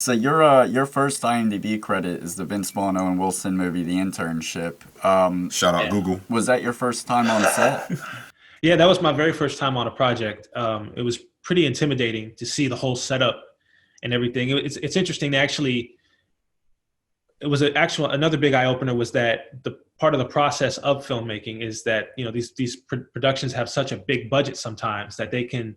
So your first IMDb credit is the Vince Vaughn Owen Wilson movie, The Internship. Shout out Yeah. Google. Was that your first time on set? Yeah, that was my very first time on a project. It was pretty intimidating to see the whole setup and everything. It's interesting to actually. It was another big eye opener was that the part of the process of filmmaking is that these productions have such a big budget sometimes that they can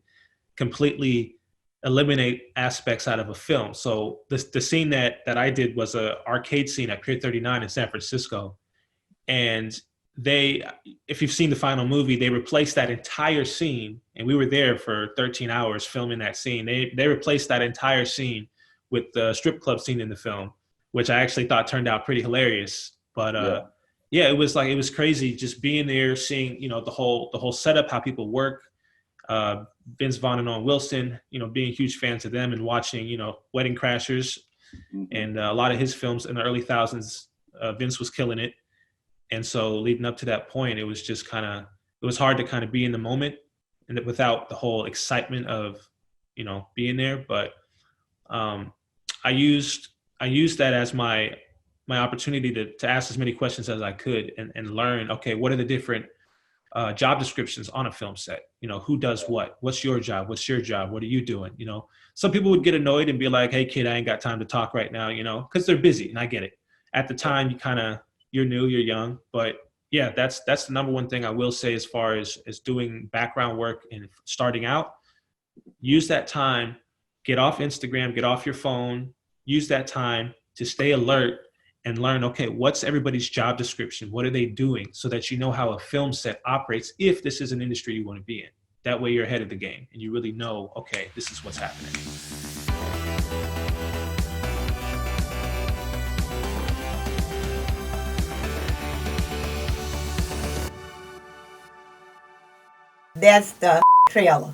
completely eliminate aspects out of a film. So the scene that I did was a arcade scene at Pier 39 in San Francisco, and they, if you've seen the final movie, they replaced that entire scene, and we were there for 13 hours filming that scene. They replaced that entire scene with the strip club scene in the film, which I actually thought turned out pretty hilarious. But Yeah. yeah, it was crazy just being there, seeing the whole setup, how people work. Vince Vaughn and Owen Wilson, being huge fans of them and watching, Wedding Crashers Mhm. and a lot of his films in the early thousands. Vince was killing it, and so leading up to that point, it was just it was hard to kind of be in the moment and without the whole excitement of being there. But um, I used I used that as my opportunity to ask as many questions as I could and learn. Okay, what are the different job descriptions on a film set? Who does what? What's your job? What's your job? What are you doing? Some people would get annoyed and be like, "Hey, kid, I ain't got time to talk right now," because they're busy, and I get it. At the time, you're new, you're young, but yeah, that's the number one thing I will say as far as doing background work and starting out. Use that time, get off Instagram, get off your phone, use that time to stay alert and learn, okay, what's everybody's job description? What are they doing? So that you know how a film set operates if this is an industry you want to be in. That way you're ahead of the game and you really know, okay, this is what's happening. That's the trailer.